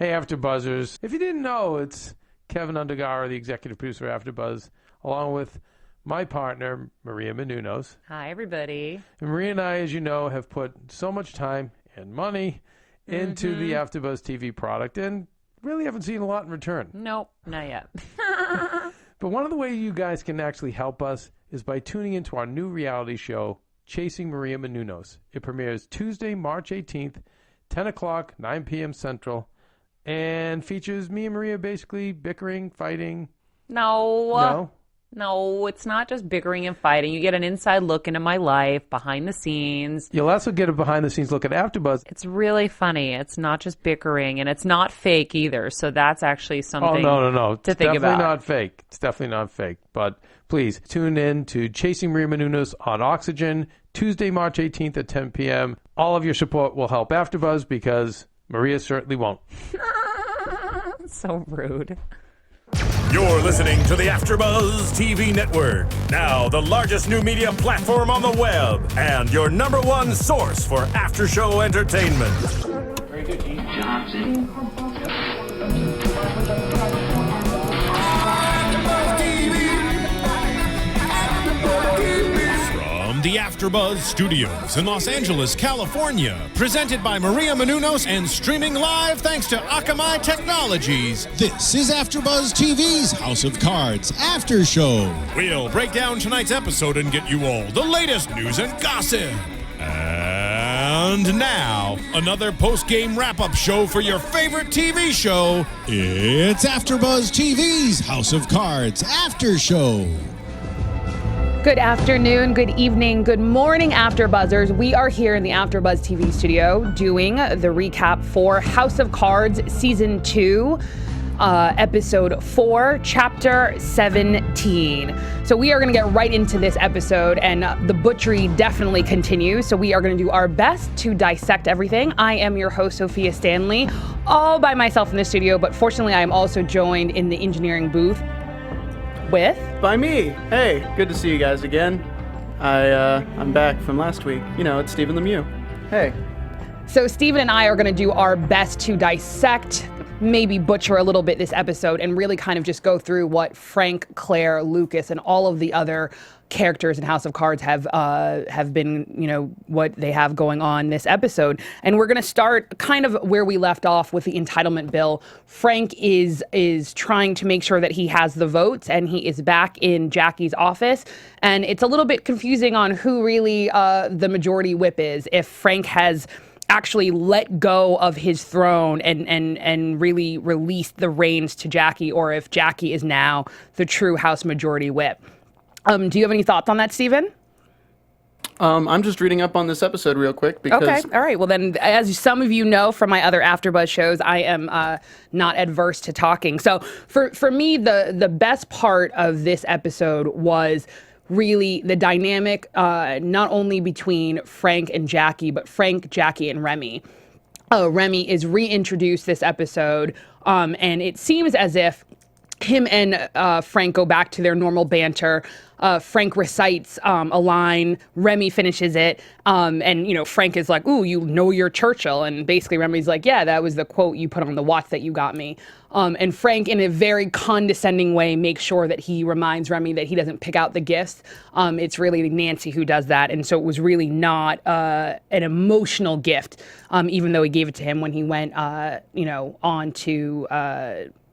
Hey, AfterBuzzers. If you didn't know, it's Kevin Undergaro, the executive producer of AfterBuzz, along with my partner, Maria Menounos. Hi, everybody. And Maria and I, as you know, have put so much time and money into the AfterBuzz TV product and really haven't seen a lot in return. Nope, not yet. But one of the ways you guys can actually help us is by tuning into our new reality show, Chasing Maria Menounos. It premieres Tuesday, March 18th, 10 o'clock, 9 p.m. Central, and features me and Maria basically bickering, fighting. No, it's not just bickering and fighting. You get an inside look into my life, behind the scenes. You'll also get a behind-the-scenes look at AfterBuzz. It's really funny. It's not just bickering, and it's not fake either. So that's actually something no. to think about. It's definitely not fake. But please tune in to Chasing Maria Menounos on Oxygen, Tuesday, March 18th at 10 p.m. All of your support will help AfterBuzz because Maria certainly won't. So rude. You're listening to the AfterBuzz TV network, now the largest new media platform on the web, and your number one source for after-show entertainment. Very good, Keith Johnson. From the AfterBuzz Studios in Los Angeles, California, presented by Maria Menounos and streaming live thanks to Akamai Technologies. This is AfterBuzz TV's House of Cards After Show. We'll break down tonight's episode and get you all the latest news and gossip. And now, another post-game wrap-up show for your favorite TV show. It's AfterBuzz TV's House of Cards After Show. Good afternoon, good evening, good morning, AfterBuzzers. We are here in the AfterBuzz TV studio doing the recap for House of Cards Season 2, Episode 4, Chapter 17. So we are going to get right into this episode, and the butchery definitely continues. So we are going to do our best to dissect everything. I am your host, Sofia Stanley, all by myself in the studio, but fortunately I am also joined in the engineering booth with... By me. Hey, good to see you guys again. I'm back from last week. You know, it's Stephen Lemieux. Hey. So Stephen and I are going to do our best to dissect, maybe butcher a little bit this episode, and really kind of just go through what Frank, Claire, Lucas, and all of the other characters in House of Cards have been, you know, what they have going on this episode. And we're going to start kind of where we left off with the entitlement bill. Frank is trying to make sure that he has the votes, and he is back in Jackie's office. And it's a little bit confusing on who really the majority whip is, if Frank has actually let go of his throne and really released the reins to Jackie, or if Jackie is now the true House majority whip. Do you have any thoughts on that, Stephen? I'm just reading up on this episode real quick because... Okay, all right. Well, then, as some of you know from my other AfterBuzz shows, I am not adverse to talking. So for me, the best part of this episode was really the dynamic, not only between Frank and Jackie, but Frank, Jackie, and Remy. Remy is reintroduced this episode, and it seems as if him and Frank go back to their normal banter. Frank recites a line, Remy finishes it, and, you know, Frank is like, ooh, you know your Churchill, and basically Remy's like, yeah, that was the quote you put on the watch that you got me. And Frank, in a very condescending way, makes sure that he reminds Remy that he doesn't pick out the gifts. It's really Nancy who does that, and so it was really not an emotional gift, even though he gave it to him when he went, on to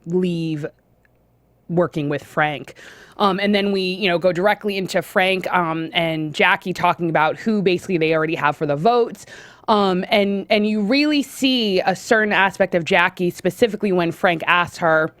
leave working with Frank. And then we, go directly into Frank and Jackie talking about who basically they already have for the votes. And you really see a certain aspect of Jackie, specifically when Frank asks her,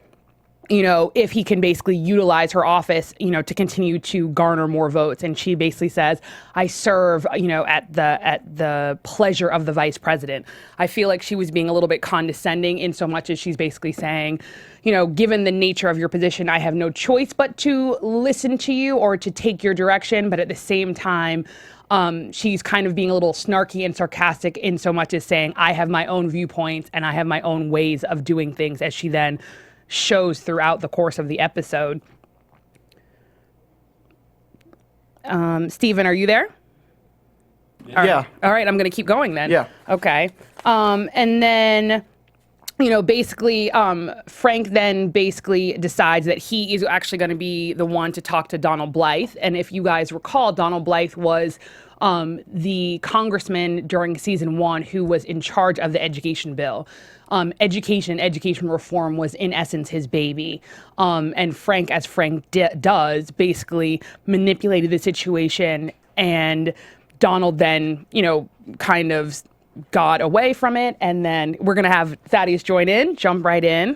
if he can basically utilize her office, to continue to garner more votes. And she basically says, I serve, at the pleasure of the vice president. I feel like she was being a little bit condescending in so much as she's basically saying, given the nature of your position, I have no choice but to listen to you or to take your direction. But at the same time, she's kind of being a little snarky and sarcastic in so much as saying, I have my own viewpoints and I have my own ways of doing things, as she then shows throughout the course of the episode. Stephen, are you there? Yeah. All right, I'm going to keep going then. Yeah. Okay. And then basically, Frank then basically decides that he is actually going to be the one to talk to Donald Blythe. And if you guys recall, Donald Blythe was the congressman during season 1 who was in charge of the education bill. Education reform was in essence his baby. And Frank, as Frank does, basically manipulated the situation, and Donald then, kind of got away from it. And then we're going to have Thaddeus jump right in.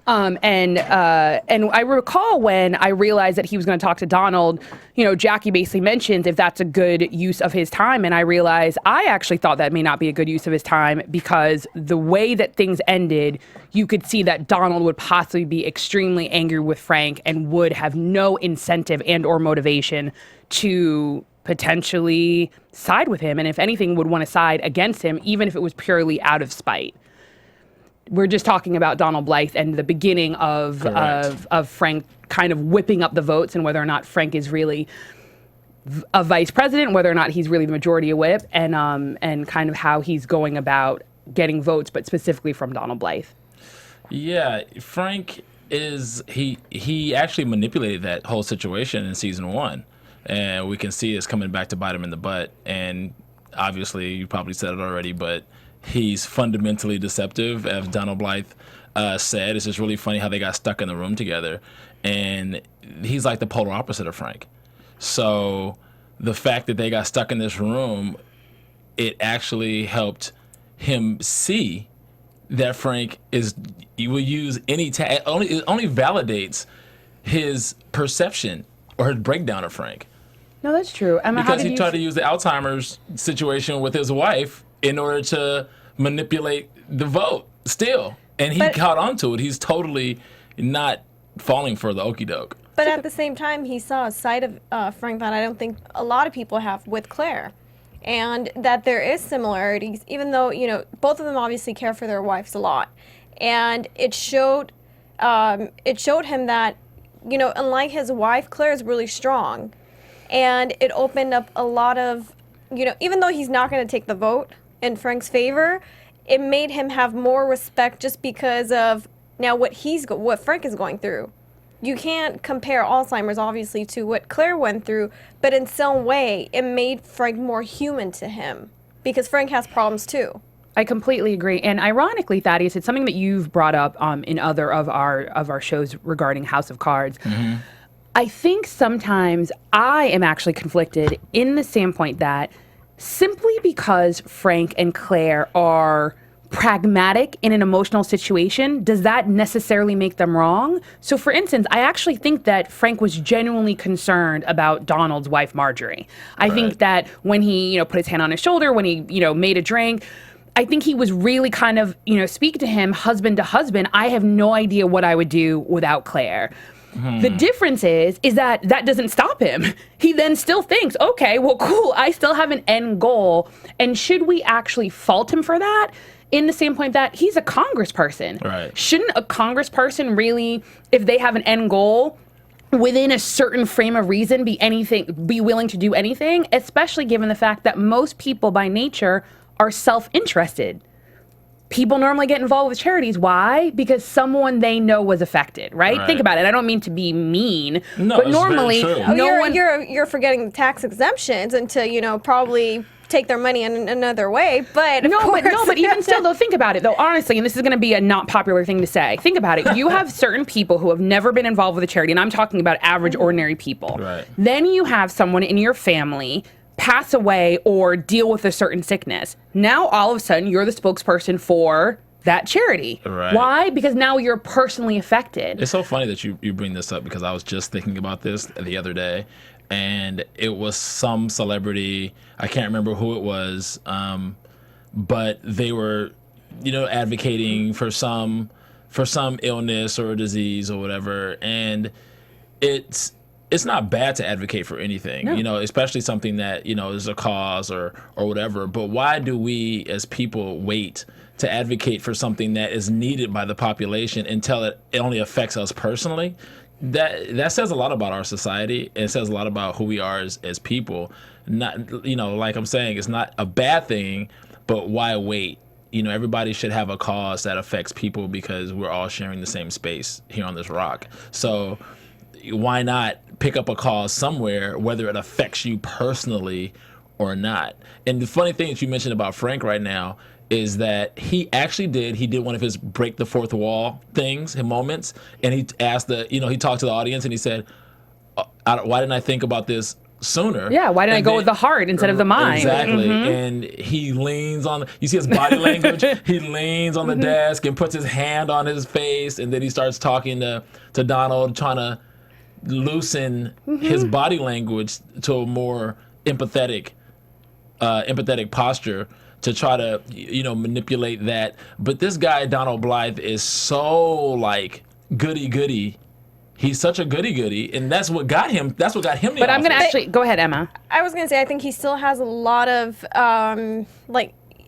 And I recall when I realized that he was going to talk to Donald, Jackie basically mentions if that's a good use of his time. And I realized I actually thought that may not be a good use of his time, because the way that things ended, you could see that Donald would possibly be extremely angry with Frank and would have no incentive and or motivation to potentially side with him. And if anything, would want to side against him, even if it was purely out of spite. We're just talking about Donald Blythe and the beginning of Frank kind of whipping up the votes, and whether or not Frank is really a vice president, whether or not he's really the majority whip, and kind of how he's going about getting votes, but specifically from Donald Blythe. Yeah, Frank he actually manipulated that whole situation in season 1, and we can see it's coming back to bite him in the butt. And obviously, you probably said it already, but he's fundamentally deceptive, as Donald Blythe said. It's just really funny how they got stuck in the room together. And he's like the polar opposite of Frank. So the fact that they got stuck in this room, it actually helped him see that Frank he will use any it only validates his perception or his breakdown of Frank. No, that's true. Emma, because he tried to use the Alzheimer's situation with his wife in order to manipulate the vote still. And he caught on to it. He's totally not falling for the okie doke. But at the same time, he saw a side of Frank that I don't think a lot of people have with Claire. And that there is similarities, even though, both of them obviously care for their wives a lot. And it showed him that, unlike his wife, Claire is really strong. And it opened up a lot of, even though he's not going to take the vote in Frank's favor, it made him have more respect just because of now what Frank is going through. You can't compare Alzheimer's, obviously, to what Claire went through, but in some way, it made Frank more human to him, because Frank has problems too. I completely agree. And ironically, Thaddeus, it's something that you've brought up in other of our shows regarding House of Cards. Mm-hmm. I think sometimes I am actually conflicted in the standpoint that simply because Frank and Claire are pragmatic in an emotional situation, does that necessarily make them wrong? So for instance, I actually think that Frank was genuinely concerned about Donald's wife, Marjorie. I think that when he, put his hand on his shoulder, when he, made a drink, I think he was really kind of, speak to him husband to husband. I have no idea what I would do without Claire. The difference is that doesn't stop him. He then still thinks, okay, well, cool, I still have an end goal. And should we actually fault him for that? In the same point that he's a congressperson. Right. Shouldn't a congressperson really, if they have an end goal, within a certain frame of reason, be willing to do anything, especially given the fact that most people by nature are self-interested? People normally get involved with charities. Why? Because someone they know was affected, right? Think about it. I don't mean to be mean, but normally you're forgetting the tax exemptions and to, probably take their money in another way. But but even still, though, think about it, though, honestly, and this is going to be a not popular thing to say. Think about it. You have certain people who have never been involved with a charity, and I'm talking about average, ordinary people. Right. Then you have someone in your family pass away or deal with a certain sickness. Now, all of a sudden, you're the spokesperson for that charity. Right. Why? Because now you're personally affected. It's so funny that you bring this up, because I was just thinking about this the other day, and it was some celebrity, I can't remember who it was, but they were, advocating for some illness or disease or whatever, and it's not bad to advocate for anything, especially something that, is a cause or whatever. But why do we as people wait to advocate for something that is needed by the population until it only affects us personally? That says a lot about our society. It says a lot about who we are as people. Not, like I'm saying, it's not a bad thing, but why wait everybody should have a cause that affects people because we're all sharing the same space here on this rock. So why not pick up a cause somewhere, whether it affects you personally or not? And the funny thing that you mentioned about Frank right now is that he did one of his break the fourth wall things and moments, and he asked he talked to the audience and he said, why didn't I think about this sooner? Yeah, why didn't I go with the heart instead of the mind? Exactly. And he leans on, you see his body language? He leans on the desk and puts his hand on his face, and then he starts talking to Donald, trying to loosen his body language to a more empathetic posture to try to, manipulate that. But this guy, Donald Blythe, is so, like, goody-goody. He's such a goody-goody, and that's what got him. That's what got him. But I'm going to actually go ahead, Emma. I was going to say I think he still has a lot of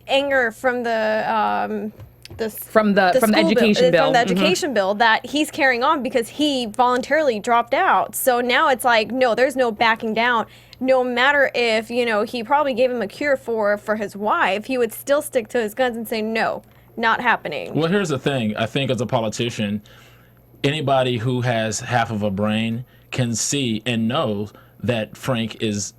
anger from the education bill. From the education bill that he's carrying on because he voluntarily dropped out. So now it's like, no, there's no backing down. No matter if he probably gave him a cure for his wife, he would still stick to his guns and say no, not happening. Well, here's the thing. I think as a politician, anybody who has half of a brain can see and know that Frank is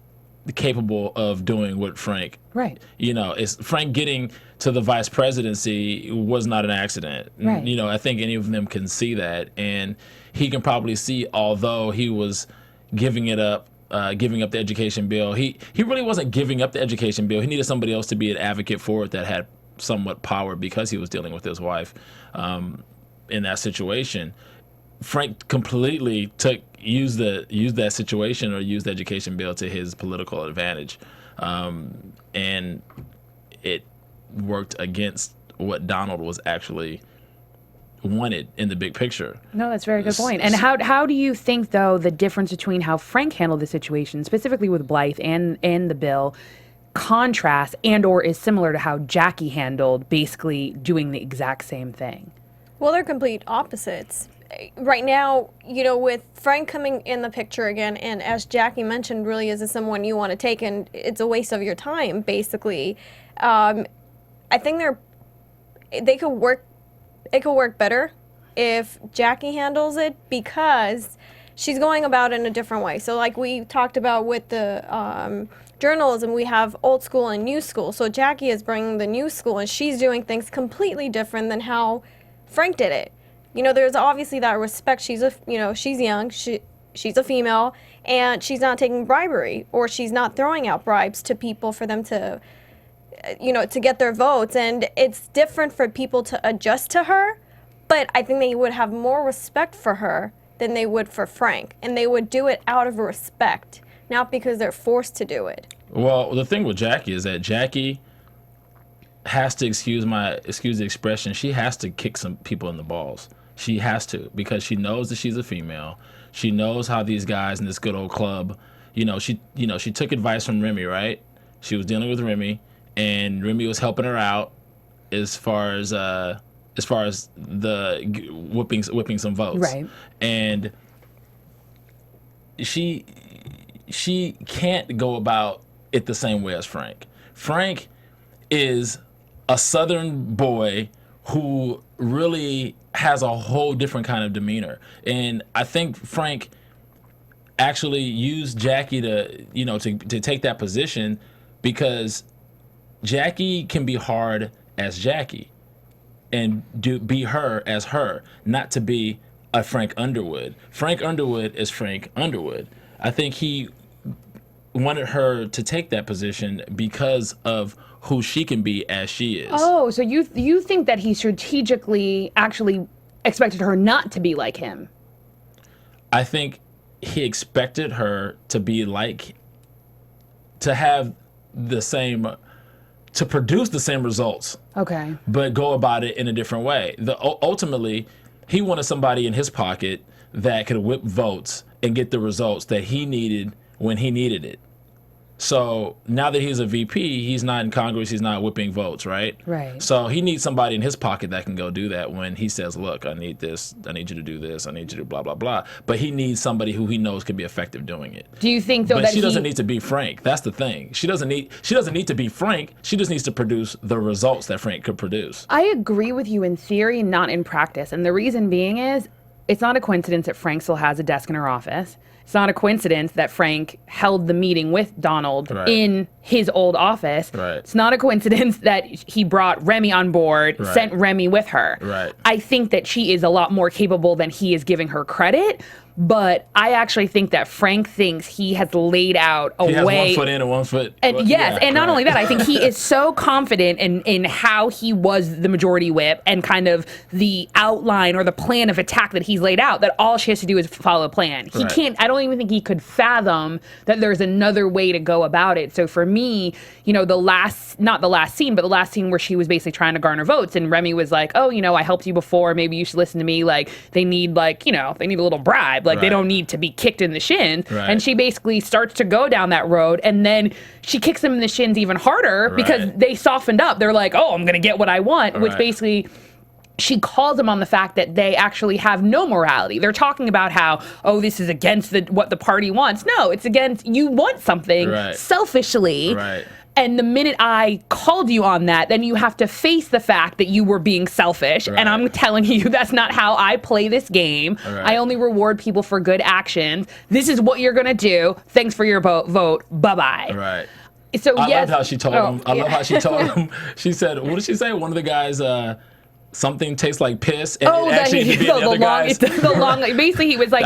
capable of doing what Frank. Right. It's Frank getting to the vice presidency was not an accident. Right. I think any of them can see that, and he can probably see, although he was giving up the education bill, he really wasn't giving up the education bill. He needed somebody else to be an advocate for it that had somewhat power because he was dealing with his wife in that situation. Frank completely used that situation or used the education bill to his political advantage, and it worked against what Donald was actually wanted in the big picture. No, that's a very good point. And how do you think, though, the difference between how Frank handled the situation, specifically with Blythe and the bill, contrasts and or is similar to how Jackie handled basically doing the exact same thing? Well, they're complete opposites. Right now, with Frank coming in the picture again, and as Jackie mentioned, really isn't someone you want to take, and it's a waste of your time, basically. I think it could work better if Jackie handles it because she's going about it in a different way. So like we talked about with the journalism, we have old school and new school. So Jackie is bringing the new school, and she's doing things completely different than how Frank did it. There's obviously that respect. She's young, she's a female, and she's not taking bribery, or she's not throwing out bribes to people for them to, to get their votes. And it's different for people to adjust to her, but I think they would have more respect for her than they would for Frank, and they would do it out of respect, not because they're forced to do it. Well, the thing with Jackie is that Jackie has to, excuse the expression, she has to kick some people in the balls. She has to, because she knows that she's a female. She knows how these guys in this good old club, she took advice from Remy, right? She was dealing with Remy, and Remy was helping her out as far as the whipping some votes. Right. And she can't go about it the same way as Frank. Frank is a Southern boy who really has a whole different kind of demeanor. And I think Frank actually used Jackie to take that position because Jackie can be hard as Jackie and be her as her, not to be a Frank Underwood. Frank Underwood is Frank Underwood. I think he wanted her to take that position because of who she can be as she is. Oh, so you think that he strategically actually expected her not to be like him? I think he expected her to be to have the same, to produce the same results. Okay. But go about it in a different way. Ultimately, he wanted somebody in his pocket that could whip votes and get the results that he needed when he needed it. So now that he's a VP, he's not in Congress, he's not whipping votes, right? Right. So he needs somebody in his pocket that can go do that when he says, look, I need this, I need you to do this, I need you to blah, blah, blah. But he needs somebody who he knows can be effective doing it. Do you think, though, but that she doesn't need to be Frank. That's the thing. She doesn't need to be Frank. She just needs to produce the results that Frank could produce. I agree with you in theory, not in practice. And the reason being is, it's not a coincidence that Frank still has a desk in her office. It's not a coincidence that Frank held the meeting with Donald in his old office. Right. It's not a coincidence that he brought Remy on board, sent Remy with her. Right. I think that she is a lot more capable than he is giving her credit. But I actually think that Frank thinks he has laid out a way. He has 1 foot in and 1 foot. And yes, and not only that, I think he is so confident in how he was the majority whip and kind of the outline or the plan of attack that he's laid out, that all she has to do is follow a plan. He can't, I don't even think he could fathom that there's another way to go about it. So for me, you know, not the last scene, but the last scene where she was basically trying to garner votes and Remy was like, oh, you know, I helped you before, maybe you should listen to me. Like, they need a little bribe. Like, they don't need to be kicked in the shins. And she basically starts to go down that road. And then she kicks them in the shins even harder because they softened up. They're like, oh, I'm going to get what I want, which basically she calls them on the fact that they actually have no morality. They're talking about how, oh, this is against what the party wants. No, it's against, you want something selfishly. And the minute I called you on that, then you have to face the fact that you were being selfish. And I'm telling you, that's not how I play this game. I only reward people for good actions. This is what you're going to do. Thanks for your vote. Bye-bye. So, I love how she told him. I love how she told him. She said, what did she say? One of the guys... something tastes like piss. And basically he was like,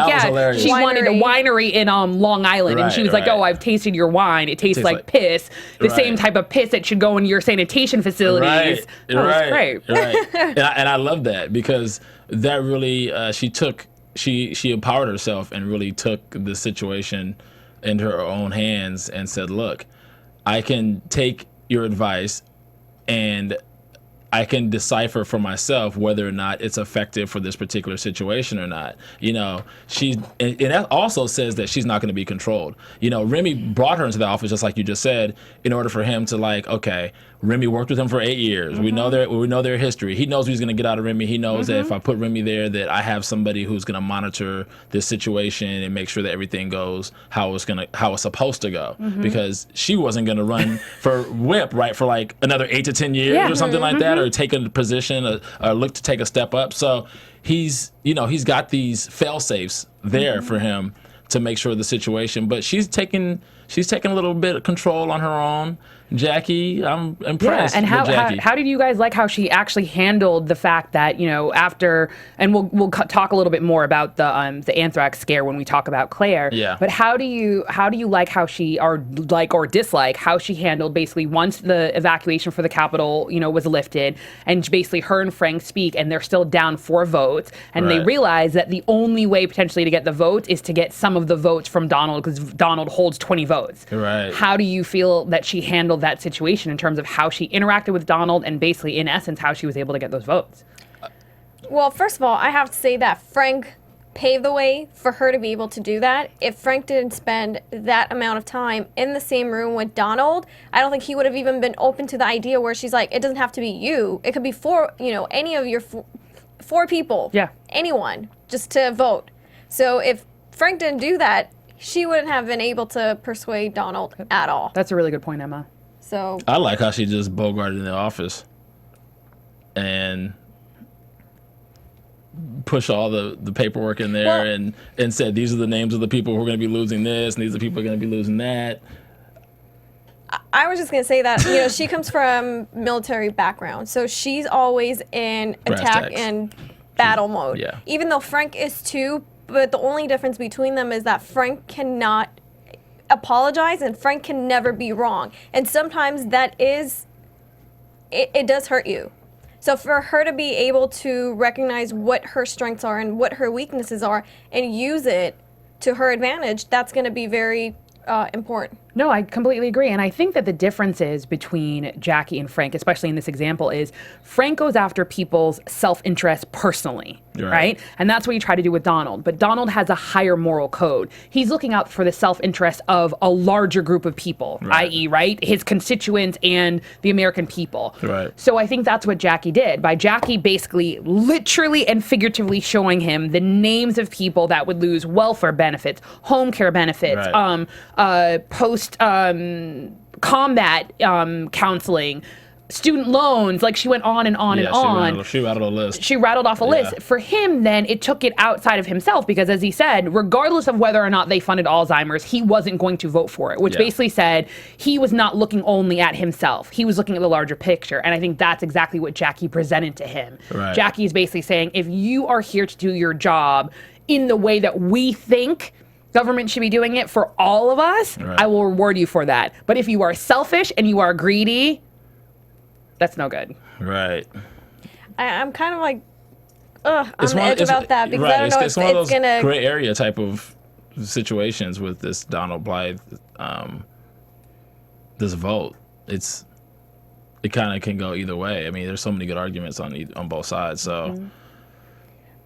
she wanted a winery in Long Island. And she was like, oh, I've tasted your wine. It tastes like piss. The same type of piss that should go in your sanitation facilities. That was great. And I love that because that really, she empowered herself and really took the situation into her own hands and said, look, I can take your advice and I can decipher for myself whether or not it's effective for this particular situation or not. You know, and that also says that she's not going to be controlled. You know, Remy brought her into the office, just like you just said, in order for him to okay, Remy worked with him for 8 years. We know their history. He knows he's going to get out of Remy. He knows that if I put Remy there, that I have somebody who's going to monitor this situation and make sure that everything goes how it's supposed to go. Because she wasn't going to run for whip for like another 8 to 10 years or something like that, or take a position or look to take a step up. So he's got these fail safes there for him to make sure of the situation. But she's taking a little bit of control on her own. Jackie, I'm impressed. Yeah, and how did you guys like how she actually handled the fact that, you know, after, and we'll talk a little bit more about the anthrax scare when we talk about Claire. Yeah. But how do you like how she, or dislike how she handled basically once the evacuation for the Capitol, you know, was lifted, and basically her and Frank speak, and they're still down 4 votes, and they realize that the only way potentially to get the votes is to get some of the votes from Donald, because Donald holds 20 votes. How do you feel that she handled that situation in terms of how she interacted with Donald and basically, in essence, how she was able to get those votes? Well, first of all, I have to say that Frank paved the way for her to be able to do that. If Frank didn't spend that amount of time in the same room with Donald, I don't think he would have even been open to the idea where she's like, it doesn't have to be you. It could be any of your 4 people. Yeah. Anyone, just to vote. So if Frank didn't do that, she wouldn't have been able to persuade Donald at all. That's a really good point, Emma. So I like how she just bogarted in the office and push all the paperwork in there and said, these are the names of the people who are going to be losing this, and these are the people who are going to be losing that. I was just going to say that, you know, she comes from military background, so she's always in attack and battle mode. Yeah. Even though Frank is too, but the only difference between them is that Frank cannot apologize and Frank can never be wrong. And sometimes that is, it does hurt you. So for her to be able to recognize what her strengths are and what her weaknesses are and use it to her advantage, that's going to be very important. No, I completely agree. And I think that the differences between Jackie and Frank, especially in this example, is Frank goes after people's self-interest personally, right? And that's what you try to do with Donald. But Donald has a higher moral code. He's looking out for the self-interest of a larger group of people, i.e., right, his constituents and the American people. So I think that's what Jackie did. By Jackie basically literally and figuratively showing him the names of people that would lose welfare benefits, home care benefits, post-combat counseling, student loans. Like, she went on and on and on. She rattled a list. She rattled off a list. For him, then, it took it outside of himself because, as he said, regardless of whether or not they funded Alzheimer's, he wasn't going to vote for it, which basically said he was not looking only at himself. He was looking at the larger picture. And I think that's exactly what Jackie presented to him. Jackie is basically saying, if you are here to do your job in the way that we think government should be doing it for all of us, I will reward you for that. But if you are selfish and you are greedy, that's no good. I'm kind of like, on the edge about that because I don't know it's one of those gonna gray area type of situations with this Donald Blythe, this vote. It kind of can go either way. I mean, there's so many good arguments on both sides, so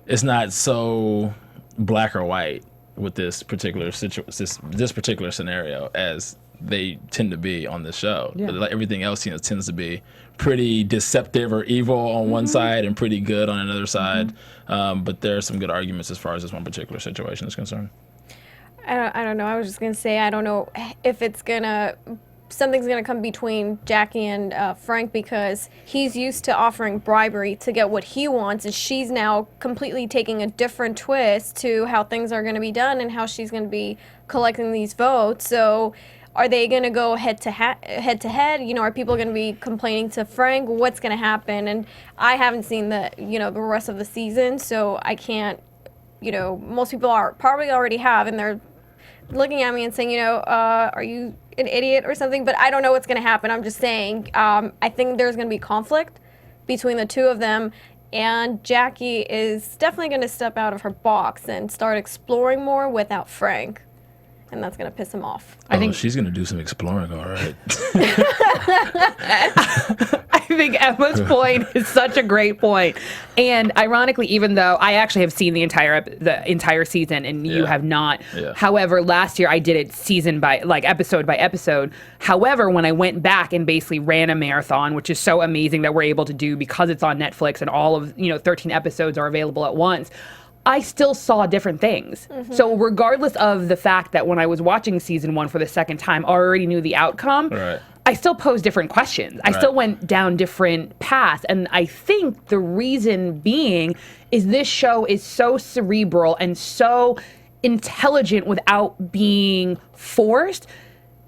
it's not so black or white with this particular this particular scenario as they tend to be on this show. Like everything else tends to be pretty deceptive or evil on one side and pretty good on another side. But there are some good arguments as far as this one particular situation is concerned. I don't know. I was just gonna say I don't know if something's gonna come between Jackie and Frank because he's used to offering bribery to get what he wants, and she's now completely taking a different twist to how things are gonna be done and how she's gonna be collecting these votes. So, are they gonna go head to head? You know, are people gonna be complaining to Frank? What's gonna happen? And I haven't seen the rest of the season, so I can't. Most people are probably already have, and they're looking at me and saying, are you an idiot or something? But I don't know what's going to happen. I'm just saying, I think there's going to be conflict between the two of them, and Jackie is definitely going to step out of her box and start exploring more without Frank, and that's going to piss him off. I think she's going to do some exploring, all right. I think Emma's point is such a great point. And ironically, even though I actually have seen the entire season and you have not. However, last year I did it episode by episode. However, when I went back and basically ran a marathon, which is so amazing that we're able to do because it's on Netflix and all of 13 episodes are available at once, I still saw different things. So regardless of the fact that when I was watching season 1 for the second time, I already knew the outcome, I still posed different questions. I still went down different paths. And I think the reason being is this show is so cerebral and so intelligent without being forced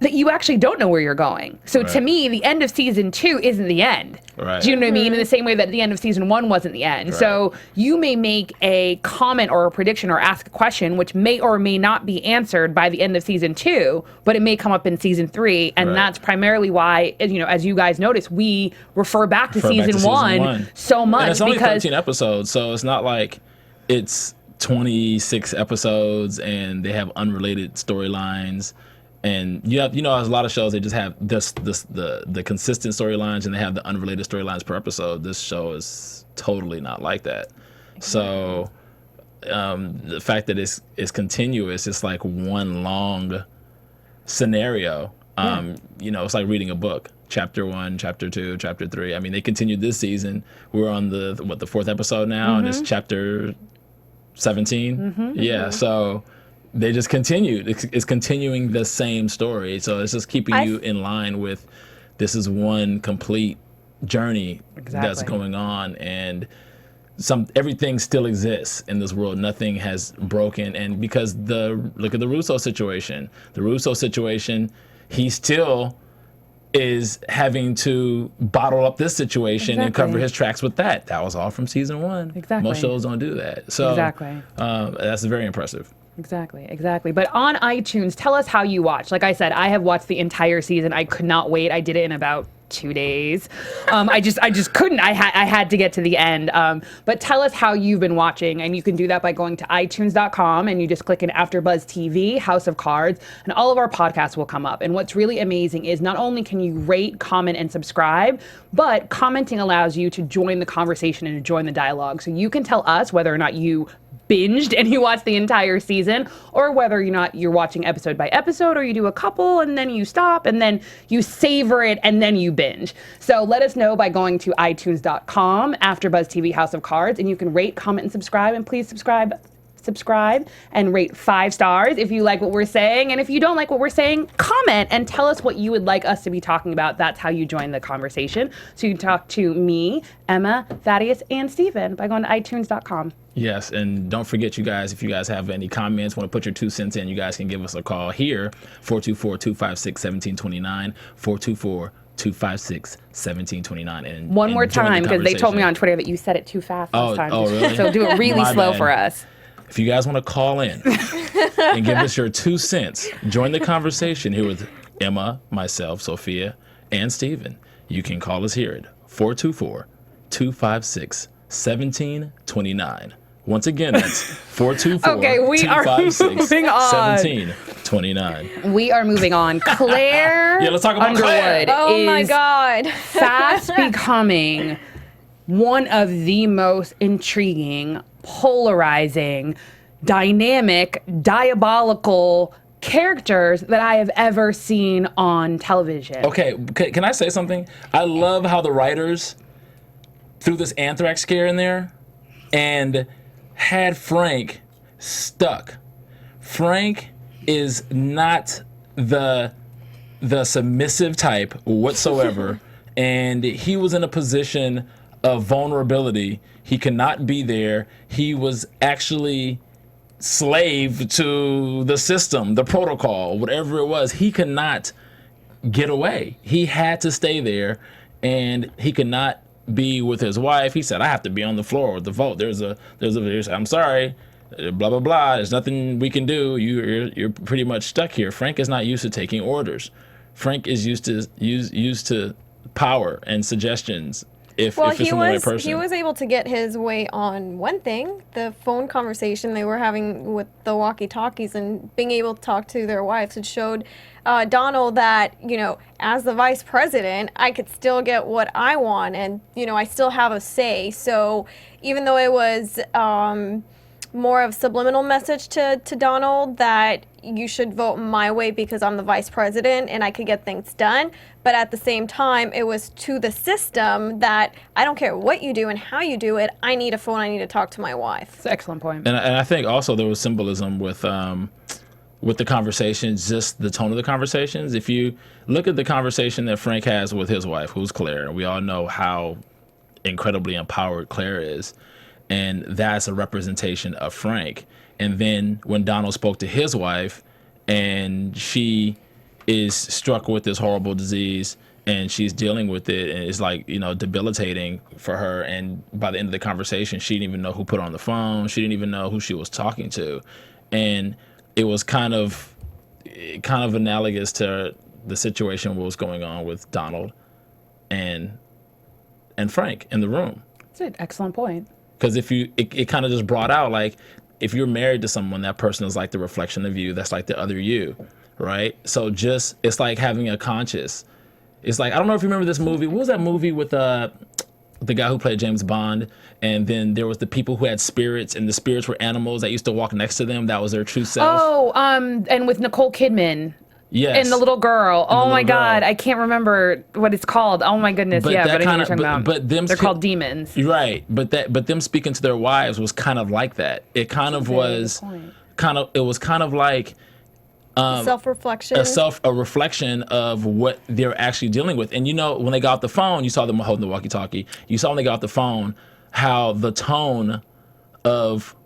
that you actually don't know where you're going. So to me, the end of season 2 isn't the end. Do you know what I mean? In the same way that the end of season 1 wasn't the end. So you may make a comment or a prediction or ask a question which may or may not be answered by the end of season 2, but it may come up in season 3. And that's primarily why, as you guys notice, we refer back to season 1 so much. And it's only because 13 episodes, so it's not like it's 26 episodes and they have unrelated storylines. And there's a lot of shows they just have the consistent storylines and they have the unrelated storylines per episode. This show is totally not like that. So the fact that it's continuous, it's like one long scenario. It's like reading a book. Chapter 1, Chapter 2, Chapter 3. I mean, they continued this season. We're on the 4th episode now, and it's Chapter 17. So they just continued. It's continuing the same story. So it's just keeping you in line with this is one complete journey that's going on, and everything still exists in this world. Nothing has broken. And because look at the Russo situation. The Russo situation, he still is having to bottle up this situation and cover his tracks with that. That was all from season 1. Most shows don't do that. So that's very impressive. Exactly. But on iTunes, tell us how you watch. Like I said, I have watched the entire season. I could not wait. I did it in about 2 days. I just couldn't. I had to get to the end. But tell us how you've been watching, and you can do that by going to iTunes.com and you just click in AfterBuzz TV, House of Cards, and all of our podcasts will come up. And what's really amazing is not only can you rate, comment, and subscribe, but commenting allows you to join the conversation and to join the dialogue. So you can tell us whether or not you binged and you watched the entire season, or whether you're watching episode by episode, or you do a couple and then you stop and then you savor it and then you binge. So let us know by going to iTunes.com, AfterBuzz TV House of Cards, and you can rate, comment, and subscribe. And please subscribe and rate 5 stars if you like what we're saying. And if you don't like what we're saying, comment and tell us what you would like us to be talking about. That's how you join the conversation. So you can talk to me, Emma, Thaddeus, and Stephen by going to iTunes.com. Yes, and don't forget, you guys, if you guys have any comments, want to put your 2 cents in, you guys can give us a call here, 424-256-1729, 424-256-1729. And one more time, because they told me on Twitter that you said it too fast last time. Oh, really? So do it really slow for us. If you guys want to call in and give us your 2 cents, join the conversation here with Emma, myself, Sophia, and Stephen. You can call us here at 424-256-1729. Once again, that's 424-256-1729. We are moving on. Claire let's talk about Underwood Claire. Oh my God. fast becoming one of the most intriguing, polarizing, dynamic, diabolical characters that I have ever seen on television. Okay, can I say something? I love how the writers threw this anthrax scare in there and had Frank stuck. Frank is not the submissive type whatsoever, and he was in a position of vulnerability. He cannot be there. He was actually slave to the system, the protocol, whatever it was. He could not get away. He had to stay there, and he could not be with his wife. He said, I have to be on the floor with the vote. There's I'm sorry, blah, blah, blah. There's nothing we can do. You're pretty much stuck here. Frank is not used to taking orders. Frank is used to power and suggestions. If it's from the right person. He was able to get his way on one thing, the phone conversation they were having with the walkie-talkies and being able to talk to their wives. It showed Donald that, as the vice president, I could still get what I want and, I still have a say. So even though it was more of a subliminal message to Donald that you should vote my way because I'm the vice president and I could get things done. But at the same time, it was to the system that I don't care what you do and how you do it. I need a phone. I need to talk to my wife. That's an excellent point. And I think also there was symbolism with the conversations, just the tone of the conversations. If you look at the conversation that Frank has with his wife, who's Claire, and we all know how incredibly empowered Claire is, and that's a representation of Frank. And then when Donald spoke to his wife, and she is struck with this horrible disease, and she's dealing with it, and it's like, debilitating for her. And by the end of the conversation, she didn't even know who put her on the phone. She didn't even know who she was talking to. And it was kind of analogous to the situation what was going on with Donald and Frank in the room. That's an excellent point. Because it kind of just brought out, like, if you're married to someone, that person is like the reflection of you. That's like the other you, right? So it's like having a conscience. It's like, I don't know if you remember this movie. What was that movie with the guy who played James Bond? And then there was the people who had spirits, and the spirits were animals that used to walk next to them. That was their true self. Oh, and with Nicole Kidman. Yes. And the little girl. Oh my God, I can't remember what it's called. Oh my goodness, but I know what you're talking about. But they're called demons. Right, but them speaking to their wives was kind of like that. It kind of was like self-reflection. A reflection of what they're actually dealing with. And when they got off the phone, you saw them holding the walkie-talkie. You saw when they got off the phone how the tone of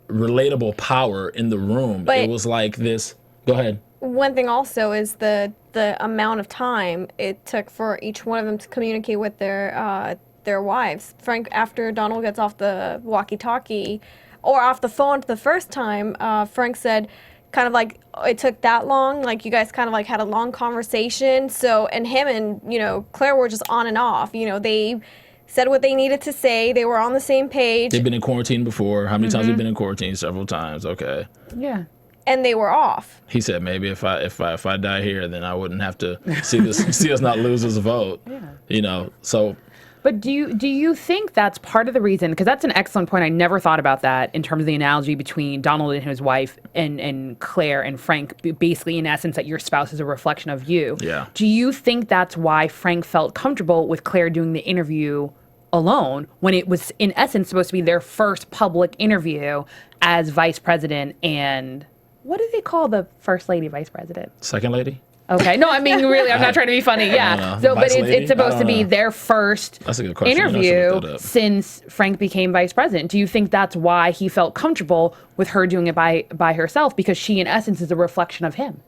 relatable power in the room. But it was like this. Go ahead. One thing also is the amount of time it took for each one of them to communicate with their wives. Frank, after Donald gets off the walkie-talkie or off the phone the first time, Frank said, kind of like it took that long. Like you guys kind of like had a long conversation. So, and him and, you know, Claire were just on and off. You know, they said what they needed to say. They were on the same page. They've been in quarantine before. How many times have we been in quarantine? Several times. Okay. Yeah. And they were off. He said maybe if I die here, then I wouldn't have to see us not lose this vote. Yeah. You know, so. But do you think that's part of the reason? Because that's an excellent point. I never thought about that in terms of the analogy between Donald and his wife and Claire and Frank. Basically, in essence, that your spouse is a reflection of you. Yeah. Do you think that's why Frank felt comfortable with Claire doing the interview alone when it was, in essence, supposed to be their first public interview as vice president and what do they call the first lady vice president? Second lady? Okay. No, I mean, really, I'm not trying to be funny. Yeah. So, but it's supposed to be their first interview since Frank became vice president. Do you think that's why he felt comfortable with her doing it by herself? Because she, in essence, is a reflection of him.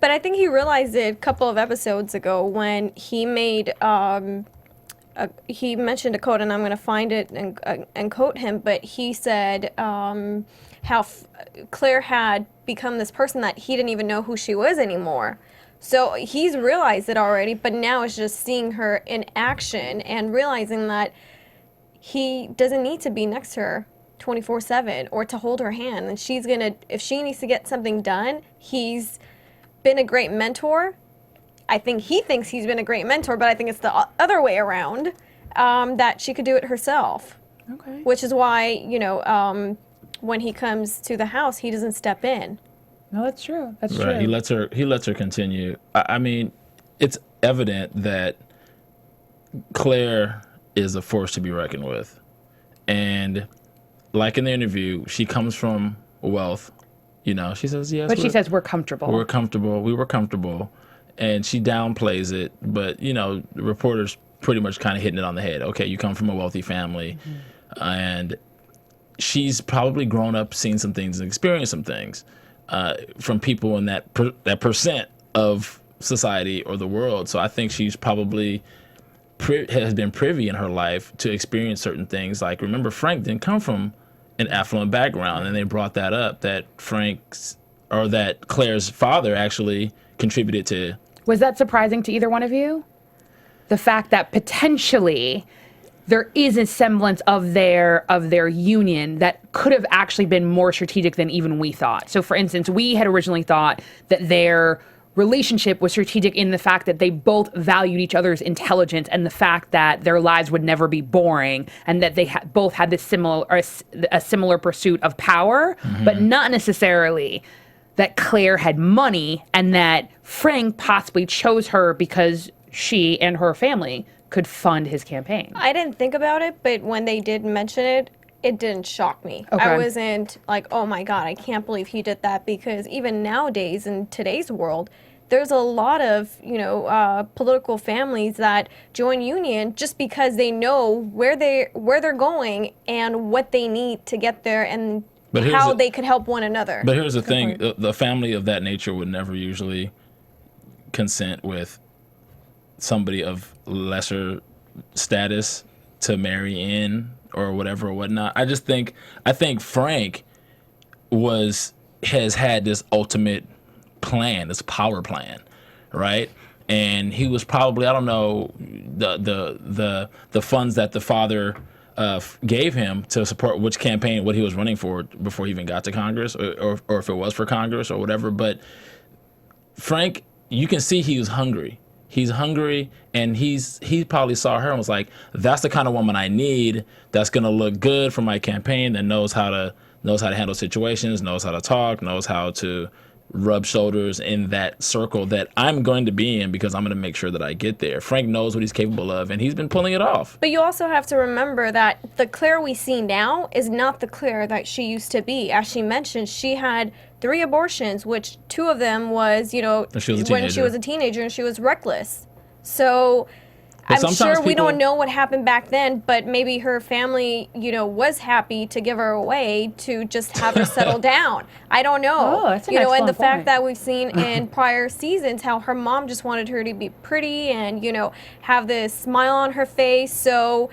But I think he realized it a couple of episodes ago when he made, he mentioned a quote, and I'm going to find it and quote him, but he said how Claire had become this person that he didn't even know who she was anymore. So he's realized it already, but now it's just seeing her in action and realizing that he doesn't need to be next to her 24/7 or to hold her hand. And she's going to, if she needs to get something done, he's been a great mentor. I think he thinks he's been a great mentor, but I think it's the other way around, that she could do it herself. Okay. Which is why, you know, when he comes to the house, he doesn't step in. No, that's true. That's right. true. He lets her continue. I mean, it's evident that Claire is a force to be reckoned with. And like in the interview, she comes from wealth. You know, she says, yes. But she says we're comfortable. We're comfortable. We were comfortable. And she downplays it. But, you know, the reporters pretty much kind of hitting it on the head. Okay, you come from a wealthy family. And she's probably grown up, seen some things, and experienced some things. From people in that percent of society or the world. So I think she's probably has been privy in her life to experience certain things. Like, remember, Frank didn't come from an affluent background, and they brought that up, that that Claire's father actually contributed to. Was that surprising to either one of you? The fact that potentially there is a semblance of their union that could have actually been more strategic than even we thought. So, for instance, we had originally thought that their relationship was strategic in the fact that they both valued each other's intelligence and the fact that their lives would never be boring and that they both had this a similar pursuit of power, but not necessarily that Claire had money and that Frank possibly chose her because she and her family could fund his campaign. I didn't think about it, but when they did mention it, it didn't shock me. Okay. I wasn't like, oh my God, I can't believe he did that, because even nowadays in today's world, there's a lot of, you know, political families that join union just because they know where they're going and what they need to get there and how they could help one another. But here's the thing, the family of that nature would never usually consent with somebody of lesser status to marry in or whatever or whatnot. I think Frank has had this ultimate plan, this power plan, right? And he was probably, I don't know, the funds that the father gave him to support which campaign, what he was running for before he even got to Congress, or if it was for Congress or whatever. But Frank, you can see he was hungry. He's hungry, and he probably saw her and was like, that's the kind of woman I need, that's going to look good for my campaign, that knows how to handle situations, knows how to talk, knows how to rub shoulders in that circle that I'm going to be in, because I'm going to make sure that I get there. Frank knows what he's capable of, and he's been pulling it off. But you also have to remember that the Claire we see now is not the Claire that she used to be. As she mentioned, she had 3 abortions, which 2 of them was, you know, when she was a teenager, and she was reckless. So I'm sure we don't know what happened back then, but maybe her family, you know, was happy to give her away to just have her settle down. I don't know. Oh, that's an excellent and the point. fact that we've seen in prior seasons how her mom just wanted her to be pretty and, you know, have this smile on her face. So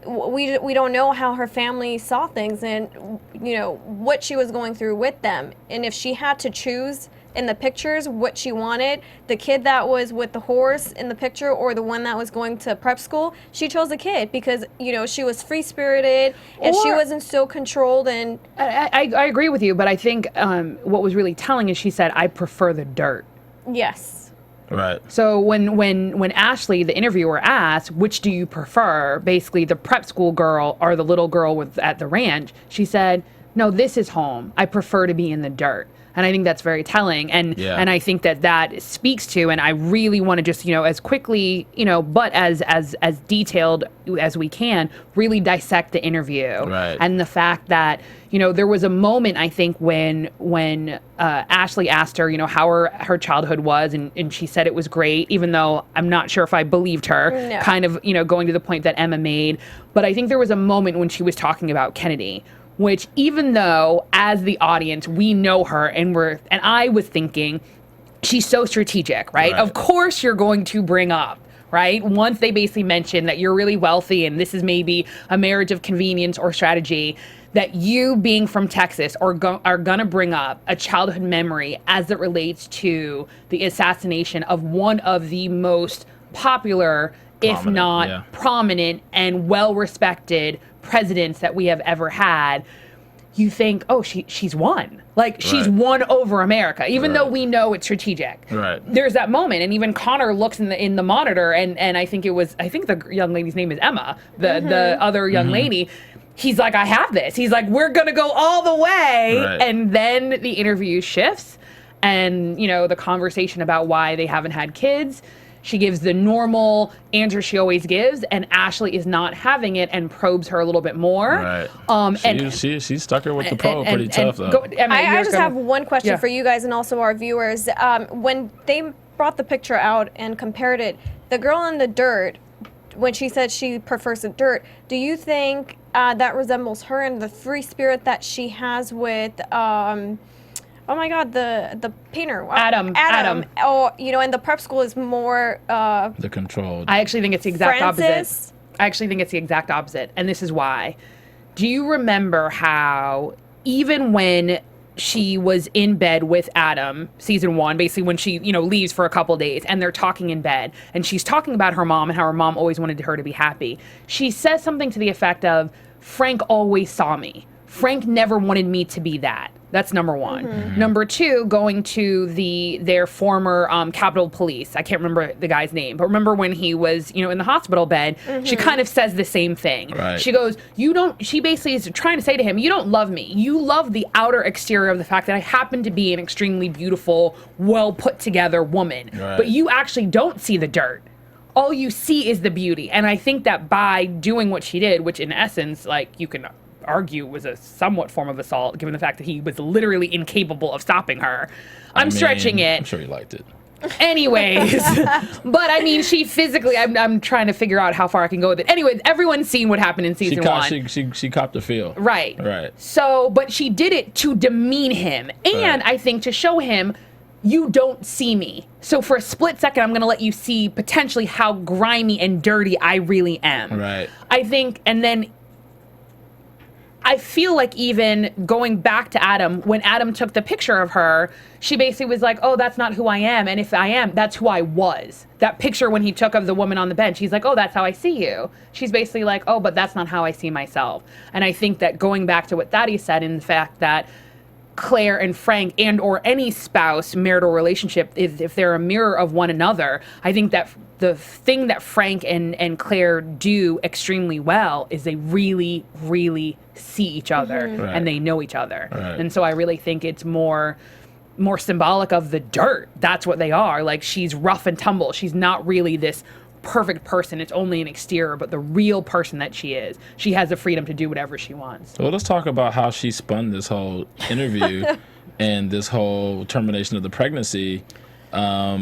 we don't know how her family saw things and, you know, what she was going through with them. And if she had to choose in the pictures what she wanted, the kid that was with the horse in the picture or the one that was going to prep school, she chose the kid because, you know, she was free-spirited and she wasn't so controlled. And I agree with you, but I think what was really telling is she said, I prefer the dirt. yes. Right. So when Ashley, the interviewer, asked, which do you prefer, basically the prep school girl or the little girl at the ranch, she said, no, this is home. I prefer to be in the dirt. And I think that's very telling. And I think that speaks to, and I really want to just, you know, as quickly, you know, but as detailed as we can, really dissect the interview. Right. And the fact that, you know, there was a moment, I think, when Ashley asked her, you know, how her childhood was, and she said it was great, even though I'm not sure if I believed her, kind of, you know, going to the point that Emma made. But I think there was a moment when she was talking about Kennedy, which even though as the audience we know her and I was thinking she's so strategic, right? Of course you're going to bring up, right? Once they basically mention that you're really wealthy and this is maybe a marriage of convenience or strategy, that you being from Texas are going to bring up a childhood memory as it relates to the assassination of one of the most popular, if not prominent and well-respected presidents that we have ever had. You think, oh, she's won. Like, she's won over America, even though we know it's strategic. Right. There's that moment, and even Connor looks in the monitor, and I think the young lady's name is Emma, the other young lady. He's like, I have this. He's like, we're gonna go all the way, and then the interview shifts, and you know the conversation about why they haven't had kids. She gives the normal answer she always gives, and Ashley is not having it and probes her a little bit more. Right. She stuck her with the probe pretty tough, though. Emma, I just have one question for you guys and also our viewers. When they brought the picture out and compared it, the girl in the dirt, when she said she prefers the dirt, do you think that resembles her and the free spirit that she has with... oh my God, the painter. Adam. Oh, you know, and the prep school is more... the controlled. I actually think it's the exact Francis? opposite. I actually think it's the exact opposite, and this is why. Do you remember how even when she was in bed with Adam, season 1, basically when she, you know, leaves for a couple days, and they're talking in bed, and she's talking about her mom and how her mom always wanted her to be happy. She says something to the effect of, Frank always saw me. Frank never wanted me to be that. That's number one. Number two, going to their former Capitol Police. I can't remember the guy's name, but remember when he was, you know, in the hospital bed, she kind of says the same thing. Right. She goes, she basically is trying to say to him, you don't love me. You love the outer exterior of the fact that I happen to be an extremely beautiful, well put together woman. Right. But you actually don't see the dirt. All you see is the beauty. And I think that by doing what she did, which in essence, like, you can argue was a somewhat form of assault, given the fact that he was literally incapable of stopping her. I'm stretching it. I'm sure he liked it. Anyways, but I mean, she physically, I'm trying to figure out how far I can go with it. Anyways, everyone's seen what happened in season 1. She copped the feel. Right. Right. So, but she did it to demean him. And I think to show him, you don't see me. So for a split second, I'm going to let you see potentially how grimy and dirty I really am. Right. I think, and then I feel like even going back to Adam, when Adam took the picture of her, she basically was like, oh, that's not who I am. And if I am, that's who I was. That picture when he took of the woman on the bench, he's like, oh, that's how I see you. She's basically like, oh, but that's not how I see myself. And I think that going back to what Thaddeus said, in the fact that Claire and Frank and or any spouse marital relationship, if they're a mirror of one another, I think that the thing that Frank and Claire do extremely well is they really, really see each other and they know each other. Right. And so I really think it's more symbolic of the dirt. That's what they are. Like, she's rough and tumble. She's not really this perfect person. It's only an exterior, but the real person that she is, she has the freedom to do whatever she wants. Well, let's talk about how she spun this whole interview and this whole termination of the pregnancy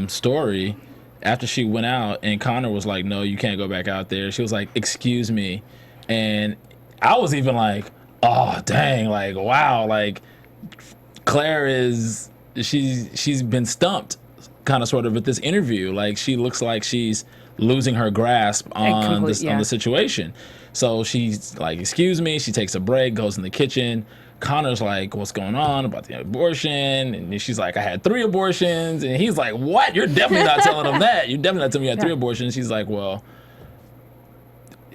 story. After she went out and Connor was like, no, you can't go back out there. She was like, excuse me. And I was even like, oh, dang, like, wow. Like, Claire she's been stumped kind of sort of at this interview. Like, she looks like she's losing her grasp on the situation. So she's like, excuse me. She takes a break, goes in the kitchen. Connor's like, what's going on about the abortion? And she's like, I had 3 abortions. And he's like, what? You're definitely not telling him that. You're definitely not telling me you had 3 abortions. She's like, well,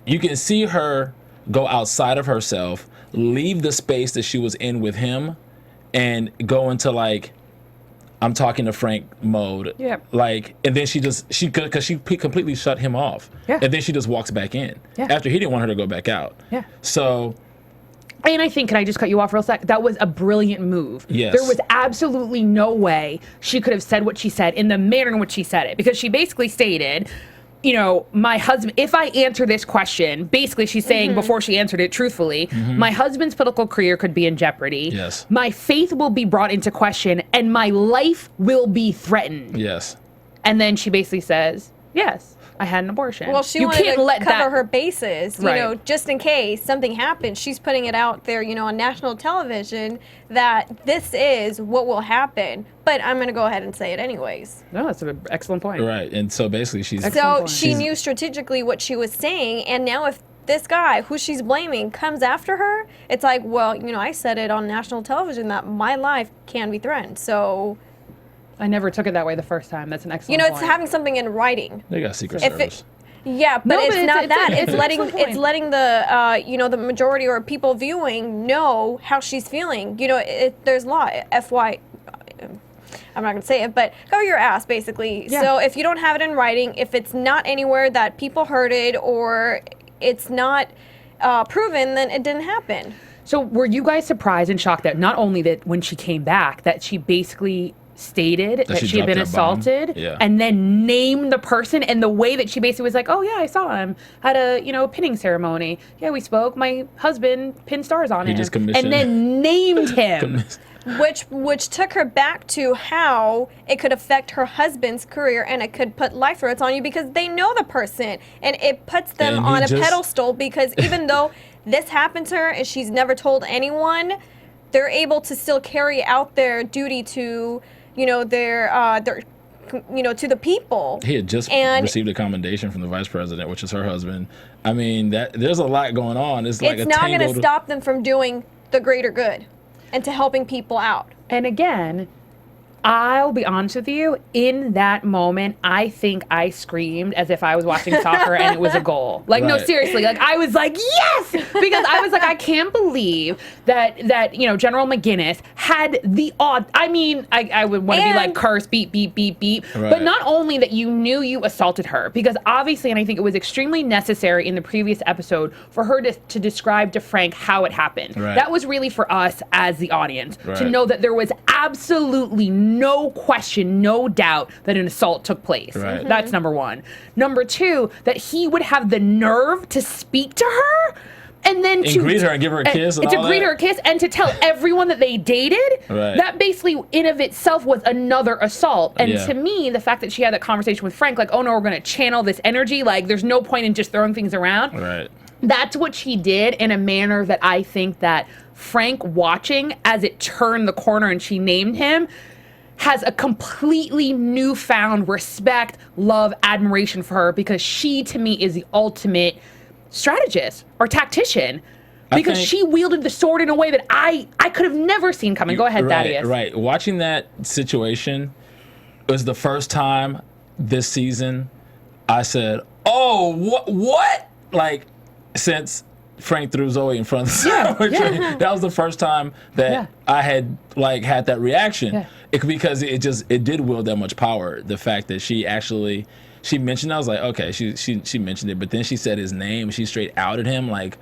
you can see her go outside of herself, leave the space that she was in with him, and go into like, I'm talking to Frank mode. Yeah. Like, and then because she completely shut him off. Yeah. And then she just walks back in. Yeah. After he didn't want her to go back out. Yeah. So. And I think, can I just cut you off real sec? That was a brilliant move. Yes. There was absolutely no way she could have said what she said in the manner in which she said it. Because she basically stated, you know, my husband, if I answer this question, basically she's saying before she answered it truthfully, my husband's political career could be in jeopardy. Yes. My faith will be brought into question and my life will be threatened. Yes. And then she basically says, yes, I had an abortion. Well, she wanted to cover her bases, you know, just in case something happens. She's putting it out there, you know, on national television that this is what will happen. But I'm going to go ahead and say it anyways. No, that's an excellent point. Right. And so basically she knew strategically what she was saying. And now if this guy who she's blaming comes after her, it's like, well, you know, I said it on national television that my life can be threatened. So I never took it that way the first time. That's an excellent point. You know, point. it's having something in writing. They got Secret Service. Yeah, but it's not that. It's letting the you know, the majority or people viewing know how she's feeling. You know, there's law. I'm not going to say it, but cover your ass, basically. Yeah. So if you don't have it in writing, if it's not anywhere that people heard it or it's not proven, then it didn't happen. So were you guys surprised and shocked that not only that when she came back, that she basically stated that she had been assaulted and then named the person, and the way that she basically was like, oh yeah, I saw him, had a, you know, pinning ceremony. Yeah, we spoke. My husband pinned stars on him. And then named him. Which took her back to how it could affect her husband's career, and it could put life threats on you because they know the person, and it puts them on a pedestal because even though this happened to her and she's never told anyone, they're able to still carry out their duty to, you know, their you know, to the people. He had just received a commendation from the vice president, which is her husband. I mean, there's a lot going on. It's like not going to stop them from doing the greater good and to helping people out. And again, I'll be honest with you, in that moment, I think I screamed as if I was watching soccer and it was a goal. Like, no, seriously. Like, I was like, yes! Because I was like, I can't believe that you know, General McGinnis had the I mean, I would want to be like, curse, beep, beep, beep, beep. Right. But not only that you knew you assaulted her, because obviously, and I think it was extremely necessary in the previous episode for her to describe to Frank how it happened. Right. That was really for us as the audience to know that there was absolutely no question, no doubt that an assault took place. Right. That's number one. Number two, that he would have the nerve to speak to her and then to greet her and give her a kiss and to greet her a kiss and to tell everyone that they dated. Right. That basically in of itself was another assault. And to me, the fact that she had that conversation with Frank, like, oh no, we're going to channel this energy, like there's no point in just throwing things around. Right. That's what she did in a manner that I think that Frank, watching as it turned the corner and she named him, has a completely newfound respect, love, admiration for her, because she, to me, is the ultimate strategist or tactician, because she wielded the sword in a way that I could have never seen coming. Go ahead, Thaddeus. Right. Watching that situation was the first time this season I said, oh, what? Like, since Frank threw Zoe in front of the sandwich train. That was the first time that I had had that reaction. Because it did wield that much power. The fact that she mentioned, I was like, okay, she mentioned it, but then she said his name. She straight outed him like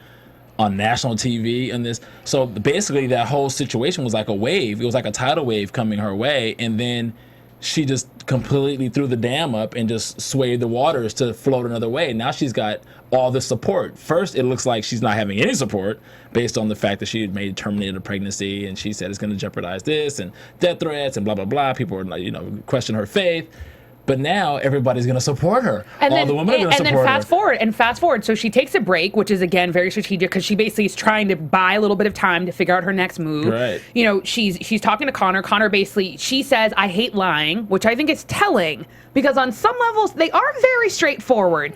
on national TV and this. So basically, that whole situation was like a wave. It was like a tidal wave coming her way, and then she just completely threw the dam up and just swayed the waters to float another way. Now she's got all this support. First, it looks like she's not having any support based on the fact that she had terminated a pregnancy, and she said it's going to jeopardize this and death threats and blah, blah, blah. People were, question her faith. But now everybody's going to support her. And All then, the women are going to support her. And fast forward. So she takes a break, which is, again, very strategic because she basically is trying to buy a little bit of time to figure out her next move. Right. You know, she's talking to Connor. Connor basically, she says, I hate lying, which I think is telling because on some levels, they are very straightforward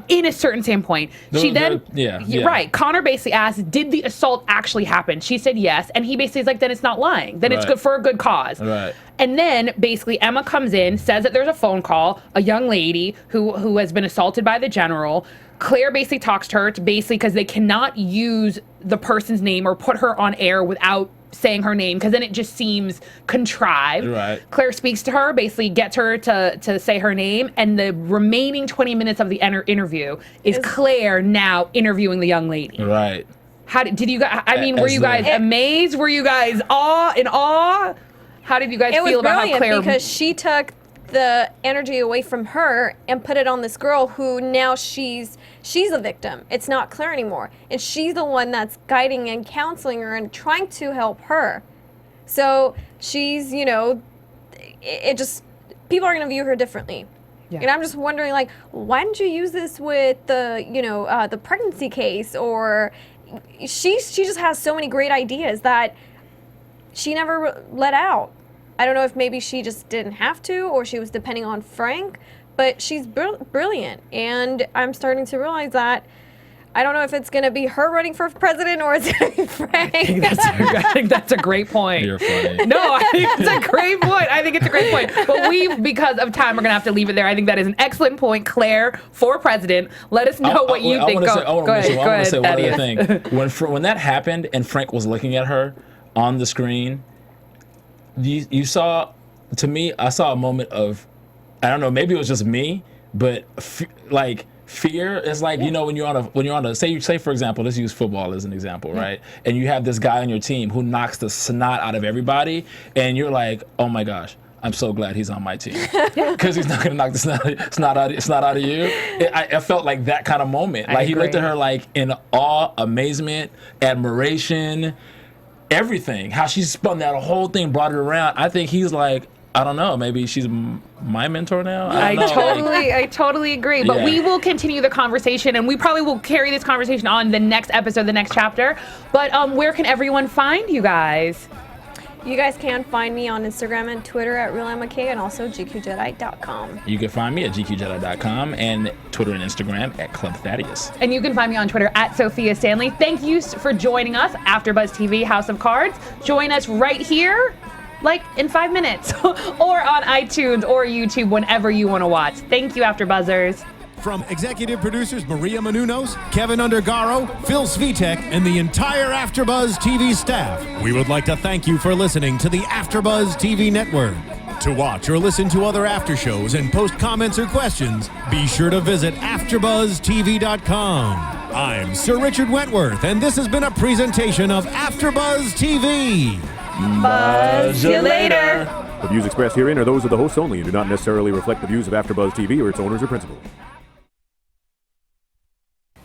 in a certain standpoint. Right. Connor basically asked, did the assault actually happen? She said yes. And he basically is like, then it's not lying. Then it's good for a good cause. Right. And then basically Emma comes in, says that there's a phone call, a young lady who has been assaulted by the general. Claire basically talks to her because they cannot use the person's name or put her on air without saying her name because then it just seems contrived. Right. Claire speaks to her, basically gets her to say her name, and the remaining 20 minutes of the interview is Claire now interviewing the young lady. Right. How did you guys? I mean, were you guys amazed? Were you guys in awe? How did you guys feel about how Claire? Because she took the energy away from her and put it on this girl who now she's a victim. It's not Claire anymore, and she's the one that's guiding and counseling her and trying to help her. So she's, you know, it just people are going to view her differently. Yeah. And I'm just wondering, like, why didn't you use this with the, you know, the pregnancy case? Or she just has so many great ideas that she never let out. I don't know if maybe she just didn't have to or she was depending on Frank, but she's brilliant. And I'm starting to realize that I don't know if it's going to be her running for president or it's going to be Frank. I think that's a great point. You're funny. No, I think it's a great point. But because of time, we're going to have to leave it there. I think that is an excellent point. Claire, for president, let us know what you think. I want to say one other thing. When that happened and Frank was looking at her on the screen, you saw, to me, I saw a moment of, I don't know, maybe it was just me, but fear is like, you know, when you're on a say for example, let's use football as an example, right? And you have this guy on your team who knocks the snot out of everybody, and you're like, oh my gosh, I'm so glad he's on my team because he's not going to knock the snot out of you. I felt like that kind of moment. Like he looked at her like in awe, amazement, admiration, everything. How she spun that whole thing, brought it around. I think he's like, I don't know, maybe she's my mentor now. I totally agree. But we will continue the conversation, and we probably will carry this conversation on the next episode, the next chapter. But where can everyone find you guys? You guys can find me on Instagram and Twitter at RealMK and also GQJedi.com. You can find me at GQJedi.com and Twitter and Instagram at Club Thaddeus. And you can find me on Twitter at Sofia Stanley. Thank you for joining us, AfterBuzz TV House of Cards. Join us right here, like in 5 minutes, or on iTunes or YouTube whenever you want to watch. Thank you, AfterBuzzers. From executive producers Maria Menounos, Kevin Undergaro, Phil Svitek, and the entire AfterBuzz TV staff, we would like to thank you for listening to the AfterBuzz TV network. To watch or listen to other after shows and post comments or questions, be sure to visit AfterBuzzTV.com. I'm Sir Richard Wentworth, and this has been a presentation of AfterBuzz TV. Buzz you later. The views expressed herein are those of the hosts only and do not necessarily reflect the views of AfterBuzz TV or its owners or principals.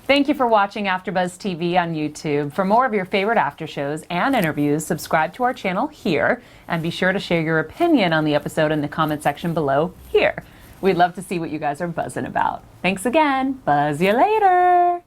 Thank you for watching AfterBuzz TV on YouTube. For more of your favorite after shows and interviews, subscribe to our channel here, and be sure to share your opinion on the episode in the comment section below here. We'd love to see what you guys are buzzing about. Thanks again. Buzz you later.